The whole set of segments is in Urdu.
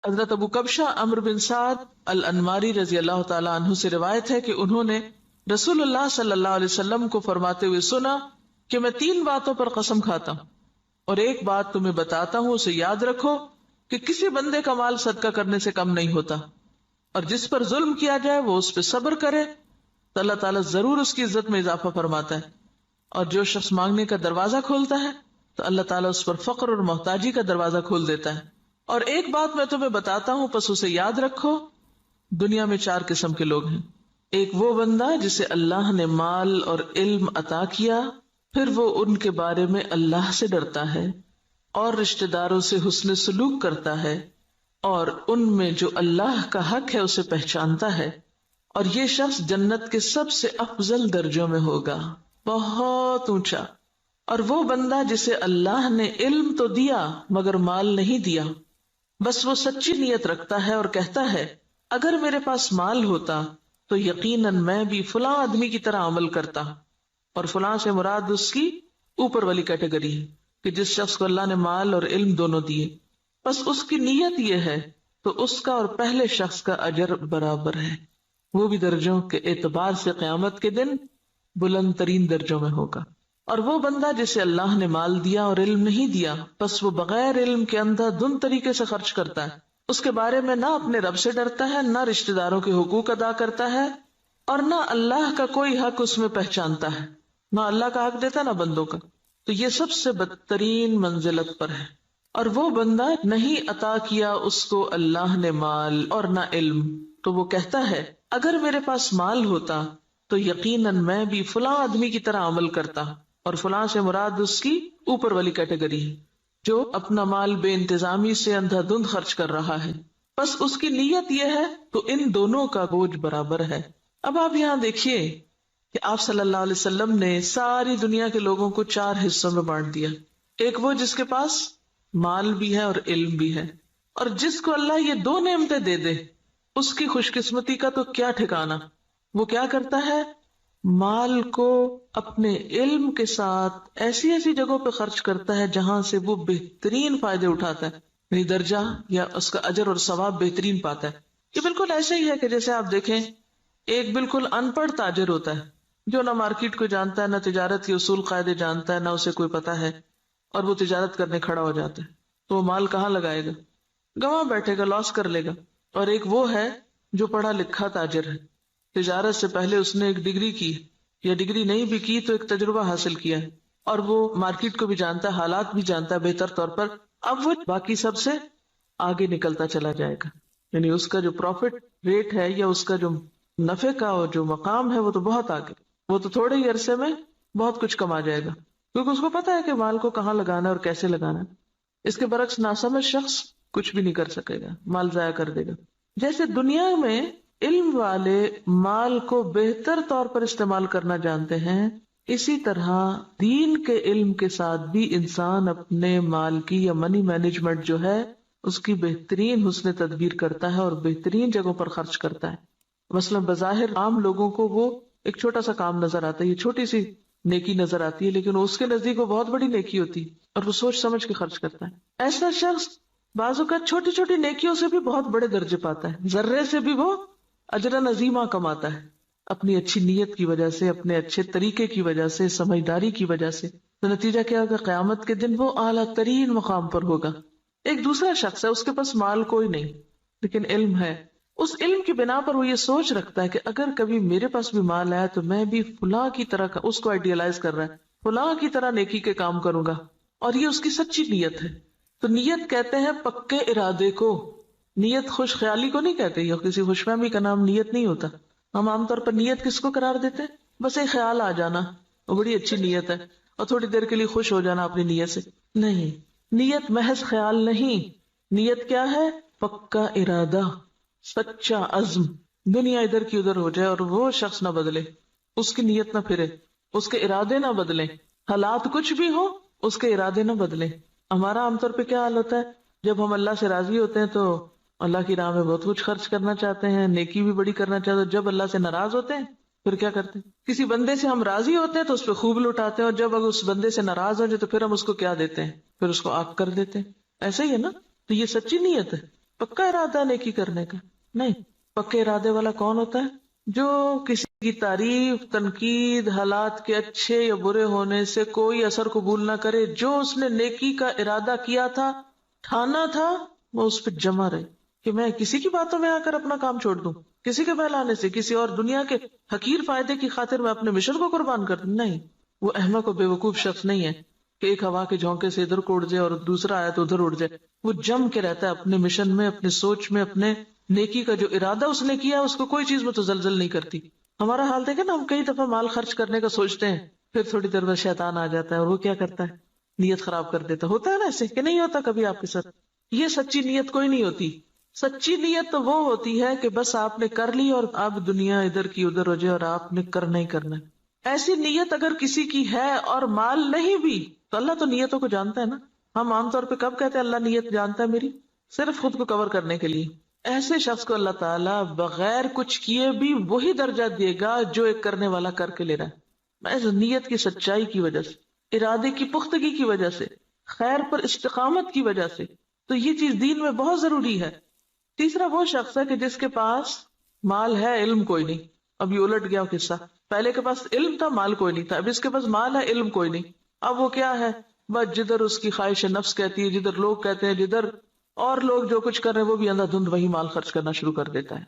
حضرت ابو کبشہ عمرو بن سعد الانماری رضی اللہ تعالیٰ عنہ سے روایت ہے کہ انہوں نے رسول اللہ صلی اللہ علیہ وسلم کو فرماتے ہوئے سنا کہ میں 3 باتوں پر قسم کھاتا ہوں اور ایک بات تمہیں بتاتا ہوں، اسے یاد رکھو کہ کسی بندے کا مال صدقہ کرنے سے کم نہیں ہوتا، اور جس پر ظلم کیا جائے وہ اس پہ صبر کرے تو اللہ تعالیٰ ضرور اس کی عزت میں اضافہ فرماتا ہے، اور جو شخص مانگنے کا دروازہ کھولتا ہے تو اللہ تعالیٰ اس پر فقر اور محتاجی کا دروازہ کھول دیتا ہے۔ اور ایک بات میں تمہیں بتاتا ہوں، پس اسے یاد رکھو، دنیا میں 4 قسم کے لوگ ہیں۔ ایک وہ بندہ جسے اللہ نے مال اور علم عطا کیا، پھر وہ ان کے بارے میں اللہ سے ڈرتا ہے اور رشتہ داروں سے حسن سلوک کرتا ہے، اور ان میں جو اللہ کا حق ہے اسے پہچانتا ہے، اور یہ شخص جنت کے سب سے افضل درجوں میں ہوگا، بہت اونچا۔ اور وہ بندہ جسے اللہ نے علم تو دیا مگر مال نہیں دیا، بس وہ سچی نیت رکھتا ہے اور کہتا ہے اگر میرے پاس مال ہوتا تو یقیناً میں بھی فلاں آدمی کی طرح عمل کرتا، اور فلاں سے مراد اس کی اوپر والی کیٹیگری ہے کہ جس شخص کو اللہ نے مال اور علم دونوں دیے، بس اس کی نیت یہ ہے تو اس کا اور پہلے شخص کا اجر برابر ہے، وہ بھی درجوں کے اعتبار سے قیامت کے دن بلند ترین درجوں میں ہوگا۔ اور وہ بندہ جسے اللہ نے مال دیا اور علم نہیں دیا، بس وہ بغیر علم کے اندھا دھند طریقے سے خرچ کرتا ہے، اس کے بارے میں نہ اپنے رب سے ڈرتا ہے، نہ رشتہ داروں کے حقوق ادا کرتا ہے، اور نہ اللہ کا کوئی حق اس میں پہچانتا ہے، نہ اللہ کا حق دیتا نہ بندوں کا، تو یہ سب سے بدترین منزلت پر ہے۔ اور وہ بندہ نہیں عطا کیا اس کو اللہ نے مال اور نہ علم، تو وہ کہتا ہے اگر میرے پاس مال ہوتا تو یقیناً میں بھی فلاں آدمی کی طرح عمل کرتا، اور فلاں سے مراد اس کی اوپر والی کیٹیگری ہے جو اپنا مال بے انتظامی سے اندھا دھند خرچ کر رہا ہے، بس اس کی نیت یہ ہے تو ان دونوں کا بوجھ برابر ہے۔ اب آپ یہاں دیکھیے کہ آپ صلی اللہ علیہ وسلم نے ساری دنیا کے لوگوں کو 4 حصوں میں بانٹ دیا۔ ایک وہ جس کے پاس مال بھی ہے اور علم بھی ہے، اور جس کو اللہ یہ 2 نعمتیں دے دے اس کی خوش قسمتی کا تو کیا ٹھکانا۔ وہ کیا کرتا ہے، مال کو اپنے علم کے ساتھ ایسی ایسی جگہوں پہ خرچ کرتا ہے جہاں سے وہ بہترین فائدے اٹھاتا ہے، یعنی درجہ یا اس کا اجر اور ثواب بہترین پاتا ہے۔ یہ بالکل ایسے ہی ہے کہ جیسے آپ دیکھیں ایک بالکل ان پڑھ تاجر ہوتا ہے جو نہ مارکیٹ کو جانتا ہے، نہ تجارت کے اصول قاعدے جانتا ہے، نہ اسے کوئی پتا ہے، اور وہ تجارت کرنے کھڑا ہو جاتا ہے، تو وہ مال کہاں لگائے گا، گواں بیٹھے گا، لاس کر لے گا۔ اور ایک وہ ہے جو پڑھا لکھا تاجر ہے، تجارت سے پہلے اس نے ایک ڈگری کی، یا ڈگری نہیں بھی کی تو ایک تجربہ حاصل کیا ہے، اور وہ مارکیٹ کو بھی جانتا ہے، حالات بھی جانتا ہے بہتر طور پر، اب وہ باقی سب سے آگے نکلتا چلا جائے گا، یعنی اس کا جو پروفٹ ریٹ ہے یا اس کا جو نفع کا جو مقام ہے وہ تو بہت آگے، وہ تو تھوڑے ہی عرصے میں بہت کچھ کما جائے گا، کیونکہ اس کو پتا ہے کہ مال کو کہاں لگانا ہے اور کیسے لگانا ہے۔ اس کے برعکس ناسمجھ شخص کچھ بھی نہیں کر سکے گا، مال ضائع کر دے گا۔ جیسے دنیا میں علم والے مال کو بہتر طور پر استعمال کرنا جانتے ہیں، اسی طرح دین کے علم کے ساتھ بھی انسان اپنے مال کی یا منی مینجمنٹ جو ہے اس کی بہترین حسن تدبیر کرتا ہے اور بہترین جگہوں پر خرچ کرتا ہے۔ مثلا بظاہر عام لوگوں کو وہ ایک چھوٹا سا کام نظر آتا ہے، یہ چھوٹی سی نیکی نظر آتی ہے، لیکن اس کے نزدیک وہ بہت بڑی نیکی ہوتی ہے اور وہ سوچ سمجھ کے خرچ کرتا ہے۔ ایسا شخص بعض اوقات چھوٹی چھوٹی نیکیوں سے بھی بہت بڑے درجے پاتا ہے، ذرے سے بھی وہ اجر عظیمہ کماتا ہے، اپنی اچھی نیت کی وجہ سے، اپنے اچھے طریقے کی وجہ سے، سمجھداری کی وجہ سے۔ تو نتیجہ کیا ہوگا، قیامت کے دن وہ اعلیٰ ترین مقام پر ہوگا۔ ایک دوسرا شخص ہے، اس کے پاس مال کوئی نہیں لیکن علم ہے، اس علم کی بنا پر وہ یہ سوچ رکھتا ہے کہ اگر کبھی میرے پاس بھی مال آیا تو میں بھی فلاں کی طرح کا، اس کو آئیڈیالائز کر رہا ہے، فلاں کی طرح نیکی کے کام کروں گا، اور یہ اس کی سچی نیت ہے۔ تو نیت کہتے ہیں پکے ارادے کو، نیت خوش خیالی کو نہیں کہتے، یا کسی خوش فہمی کا نام نیت نہیں ہوتا۔ ہم عام طور پر نیت کس کو قرار دیتے ہیں، بس ایک خیال آ جانا، وہ بڑی اچھی نیت ہے، اور تھوڑی دیر کے لیے خوش ہو جانا اپنی نیت سے۔ نہیں، نیت محض خیال نہیں، نیت کیا ہے، پکا ارادہ، سچا عزم۔ دنیا ادھر کی ادھر ہو جائے اور وہ شخص نہ بدلے، اس کی نیت نہ پھرے، اس کے ارادے نہ بدلیں، حالات کچھ بھی ہو اس کے ارادے نہ بدلیں۔ ہمارا عام طور پہ کیا حال ہوتا ہے، جب ہم اللہ سے راضی ہوتے ہیں تو اللہ کی راہ میں بہت کچھ خرچ کرنا چاہتے ہیں، نیکی بھی بڑی کرنا چاہتے ہیں، جب اللہ سے ناراض ہوتے ہیں پھر کیا کرتے ہیں، کسی بندے سے ہم راضی ہوتے ہیں تو اس پہ خوب لٹاتے ہیں، اور جب اگر اس بندے سے ناراض ہو جائے تو پھر ہم اس کو کیا دیتے ہیں، پھر اس کو آگ کر دیتے ہیں۔ ایسا ہی ہے نا، تو یہ سچی نیت ہے۔ پکا ارادہ نیکی کرنے کا نہیں. پکے ارادے والا کون ہوتا ہے؟ جو کسی کی تعریف، تنقید، حالات کے اچھے یا برے ہونے سے کوئی اثر قبول نہ کرے. جو اس نے نیکی کا ارادہ کیا تھا، ٹھانا تھا، وہ اس پہ جمع رہے کہ میں کسی کی باتوں میں آ کر اپنا کام چھوڑ دوں، کسی کے بہلانے سے، کسی اور دنیا کے حقیر فائدے کی خاطر میں اپنے مشن کو قربان کر دوں. نہیں، وہ احمق و بے وقوف شخص نہیں ہے کہ ایک ہوا کے جھونکے سے ادھر کو اڑ جائے اور دوسرا آیا تو ادھر اڑ جائے. وہ جم کے رہتا ہے اپنے مشن میں، اپنے سوچ میں، اپنے نیکی کا جو ارادہ اس نے کیا اس کو کوئی چیز متزلزل نہیں کرتی. ہمارا حال دیکھیں نا، ہم کئی دفعہ مال خرچ کرنے کا سوچتے ہیں، پھر تھوڑی دیر بعد شیطان آ جاتا ہے اور وہ کیا کرتا ہے؟ نیت خراب کر دیتا. ہوتا ہے نا ایسے کہ نہیں ہوتا کبھی آپ کے ساتھ؟ یہ سچی نیت کوئی نہیں ہوتی. سچی نیت تو وہ ہوتی ہے کہ بس آپ نے کر لی اور اب دنیا ادھر کی ادھر ہو جائے اور آپ نے کرنا ہی کرنا ہے. ایسی نیت اگر کسی کی ہے اور مال نہیں بھی تو اللہ تو نیتوں کو جانتا ہے نا. ہم عام طور پہ کب کہتے ہیں اللہ نیت جانتا ہے میری؟ صرف خود کو کور کرنے کے لیے. ایسے شخص کو اللہ تعالیٰ بغیر کچھ کیے بھی وہی درجہ دے گا جو ایک کرنے والا کر کے لے رہا ہے. محض نیت کی سچائی کی وجہ سے، ارادے کی پختگی کی وجہ سے، خیر پر استقامت کی وجہ سے. تو یہ چیز دین میں بہت ضروری ہے. تیسرا وہ شخص ہے کہ جس کے پاس مال ہے، علم کوئی نہیں. اب یہ الٹ گیا قصہ. پہلے کے پاس علم تھا، مال کوئی نہیں تھا. اب اس کے پاس مال ہے، علم کوئی نہیں. اب وہ کیا ہے؟ بس جدھر اس کی خواہش نفس کہتی ہے، جدھر لوگ کہتے ہیں، جدھر اور لوگ جو کچھ کر رہے ہیں وہ بھی اندھا دھند وہی مال خرچ کرنا شروع کر دیتا ہے،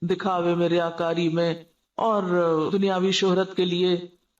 دکھاوے میں، ریاکاری میں اور دنیاوی شہرت کے لیے.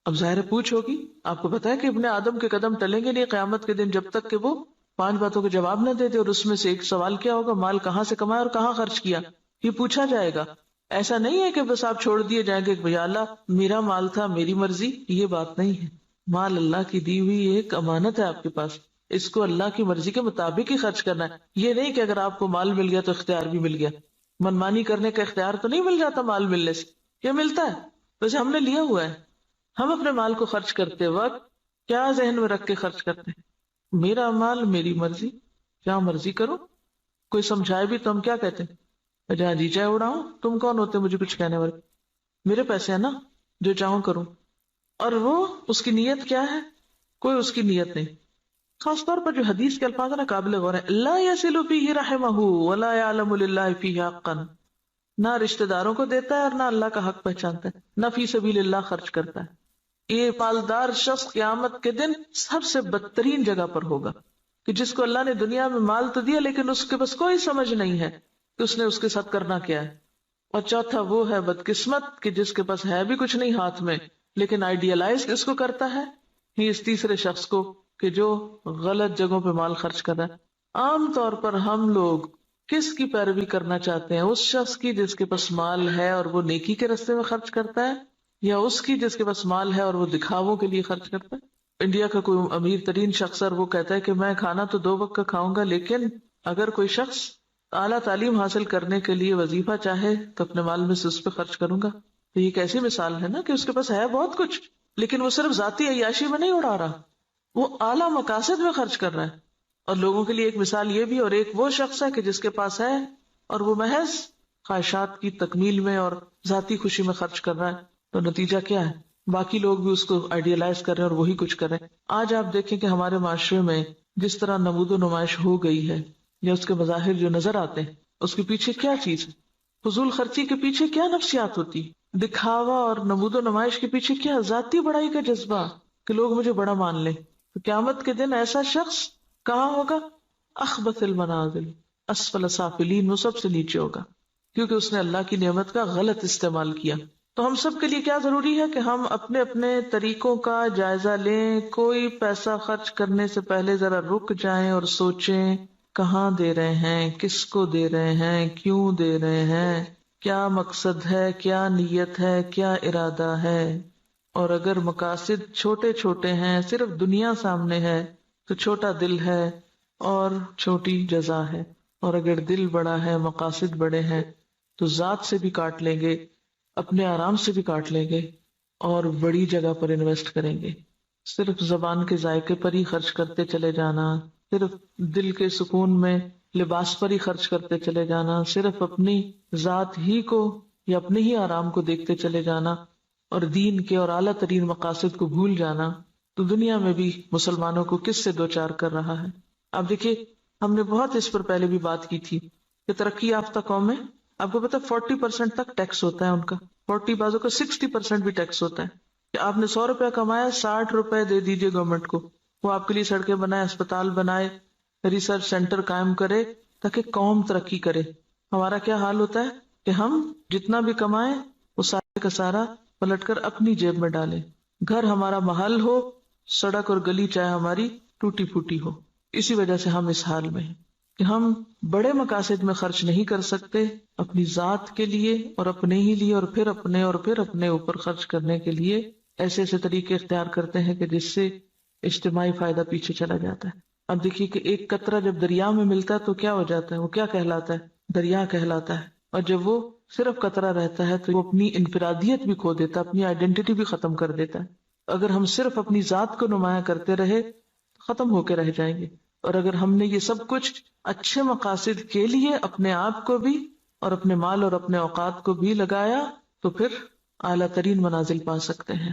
اب ظاہر پوچھ ہوگی. آپ کو پتا ہے کہ ابن آدم کے قدم ٹلیں گے نہیں قیامت کے دن جب تک کہ وہ 5 باتوں کے جواب نہ دے دے. اور اس میں سے ایک سوال کیا ہوگا؟ مال کہاں سے کمایا اور کہاں خرچ کیا، یہ پوچھا جائے گا. ایسا نہیں ہے کہ بس آپ چھوڑ دیے جائیں گے کہ بھیا اللہ میرا مال تھا، میری مرضی. یہ بات نہیں ہے. مال اللہ کی دی ہوئی ایک امانت ہے آپ کے پاس، اس کو اللہ کی مرضی کے مطابق ہی خرچ کرنا ہے. یہ نہیں کہ اگر آپ کو مال مل گیا تو اختیار بھی مل گیا. منمانی کرنے کا اختیار تو نہیں مل جاتا مال ملنے سے. یہ ملتا ہے ویسے ہم نے لیا ہوا ہے. ہم اپنے مال کو خرچ کرتے وقت کیا ذہن میں رکھ کے خرچ کرتے ہیں؟ میرا مال، میری مرضی، کیا مرضی کرو. کوئی سمجھائے بھی تو ہم کیا کہتے ہیں؟ جہاں جی چاہے اڑاؤں. تم کون ہوتے مجھے کچھ کہنے والے؟ میرے پیسے ہیں نا، جو چاہوں کروں. اور وہ اس کی نیت کیا ہے؟ کوئی اس کی نیت نہیں. خاص طور پر جو حدیث کے الفاظ ہیں نا قابل غور ہے. لا يصل فيه رحمه ولا يعلم لله فيه حقا. نہ رشتہ داروں کو دیتا ہے اور نہ اللہ کا حق پہچانتا ہے، نہ فی سبیل اللہ خرچ کرتا ہے. یہ مالدار شخص قیامت کے دن سب سے بدترین جگہ پر ہوگا کہ جس کو اللہ نے دنیا میں مال تو دیا لیکن اس کے بس کوئی سمجھ نہیں ہے کہ اس نے اس کے ساتھ کرنا کیا ہے. اور چوتھا وہ ہے بدقسمت کہ جس کے پاس ہے بھی کچھ نہیں ہاتھ میں لیکن آئیڈیالائز اس کو کرتا ہے. ہی اس تیسرے شخص کو کہ جو غلط جگہوں پہ مال خرچ کر رہا ہے. عام طور پر ہم لوگ کس کی پیروی کرنا چاہتے ہیں؟ اس شخص کی جس کے پاس مال ہے اور وہ نیکی کے راستے میں خرچ کرتا ہے، یا اس کی جس کے پاس مال ہے اور وہ دکھاووں کے لیے خرچ کرتا ہے؟ انڈیا کا کوئی امیر ترین شخص ہے، وہ کہتا ہے کہ میں کھانا تو 2 وقت کا کھاؤں گا، لیکن اگر کوئی شخص اعلیٰ تعلیم حاصل کرنے کے لیے وظیفہ چاہے تو اپنے مال میں سے اس پہ خرچ کروں گا. تو یہ ایک ایسی مثال ہے نا کہ اس کے پاس ہے بہت کچھ لیکن وہ صرف ذاتی عیاشی میں نہیں اڑا رہا، وہ اعلیٰ مقاصد میں خرچ کر رہا ہے. اور لوگوں کے لیے ایک مثال یہ بھی، اور ایک وہ شخص ہے کہ جس کے پاس ہے اور وہ محض خواہشات کی تکمیل میں اور ذاتی خوشی میں خرچ کر رہا ہے. تو نتیجہ کیا ہے؟ باقی لوگ بھی اس کو آئیڈیالائز کر رہے ہیں اور وہی کچھ کر رہے ہیں. آج آپ دیکھیں کہ ہمارے معاشرے میں جس طرح نمود و نمائش ہو گئی ہے یا اس کے مظاہر جو نظر آتے ہیں، اس کے پیچھے کیا چیز ہے؟ فضول خرچی کے پیچھے کیا نفسیات ہوتی؟ دکھاوا اور نمود و نمائش کے پیچھے کیا ذاتی بڑائی کا جذبہ کہ لوگ مجھے بڑا مان لیں. تو قیامت کے دن ایسا شخص کہاں ہوگا؟ اخبث المنازل، اسفل سافلین، وہ سب سے نیچے ہوگا کیونکہ اس نے اللہ کی نعمت کا غلط استعمال کیا. تو ہم سب کے لیے کیا ضروری ہے کہ ہم اپنے اپنے طریقوں کا جائزہ لیں. کوئی پیسہ خرچ کرنے سے پہلے ذرا رک جائیں اور سوچیں کہاں دے رہے ہیں، کس کو دے رہے ہیں، کیوں دے رہے ہیں، کیا مقصد ہے، کیا نیت ہے، کیا ارادہ ہے. اور اگر مقاصد چھوٹے چھوٹے ہیں، صرف دنیا سامنے ہے تو چھوٹا دل ہے اور چھوٹی جزا ہے. اور اگر دل بڑا ہے، مقاصد بڑے ہیں تو ذات سے بھی کاٹ لیں گے، اپنے آرام سے بھی کاٹ لیں گے اور بڑی جگہ پر انویسٹ کریں گے. صرف زبان کے ذائقے پر ہی خرچ کرتے چلے جانا، صرف دل کے سکون میں لباس پر ہی خرچ کرتے چلے جانا، صرف اپنی ذات ہی کو یا اپنے ہی آرام کو دیکھتے چلے جانا اور دین کے اور اعلیٰ ترین مقاصد کو بھول جانا، تو دنیا میں بھی مسلمانوں کو کس سے دوچار کر رہا ہے. اب دیکھیے، ہم نے بہت اس پر پہلے بھی بات کی تھی کہ ترقی یافتہ قومیں، آپ کو پتا 40% تک ٹیکس ہوتا ہے ان کا، 40 بازو کا 60% بھی ٹیکس ہوتا ہے، کہ آپ نے 100 روپیہ کمایا 60 روپے دے دیجئے گورنمنٹ کو، وہ آپ کے لیے سڑکیں بنائے، اسپتال بنائے، ریسرچ سینٹر قائم کرے تاکہ قوم ترقی کرے۔ ہمارا کیا حال ہوتا ہے کہ ہم جتنا بھی کمائیں وہ سارے کا سارا پلٹ کر اپنی جیب میں ڈالیں، گھر ہمارا محل ہو، سڑک اور گلی چاہے ہماری ٹوٹی پھوٹی ہو۔ اسی وجہ سے ہم اس حال میں ہیں کہ ہم بڑے مقاصد میں خرچ نہیں کر سکتے، اپنی ذات کے لیے اور اپنے ہی لیے، اور پھر اپنے اوپر خرچ کرنے کے لیے ایسے ایسے طریقے اختیار کرتے ہیں کہ جس سے اجتماعی فائدہ پیچھے چلا جاتا ہے۔ اب دیکھیے کہ ایک قطرہ جب دریا میں ملتا ہے تو کیا ہو جاتا ہے، وہ کیا کہلاتا ہے، دریا کہلاتا ہے، اور جب وہ صرف قطرہ رہتا ہے تو وہ اپنی انفرادیت بھی کھو دیتا ہے، اپنی آئیڈینٹی بھی ختم کر دیتا ہے۔ اگر ہم صرف اپنی ذات کو نمایاں کرتے رہے ختم ہو کے رہ جائیں گے، اور اگر ہم نے یہ سب کچھ اچھے مقاصد کے لیے اپنے آپ کو بھی اور اپنے مال اور اپنے اوقات کو بھی لگایا تو پھر اعلیٰ ترین منازل پا سکتے ہیں۔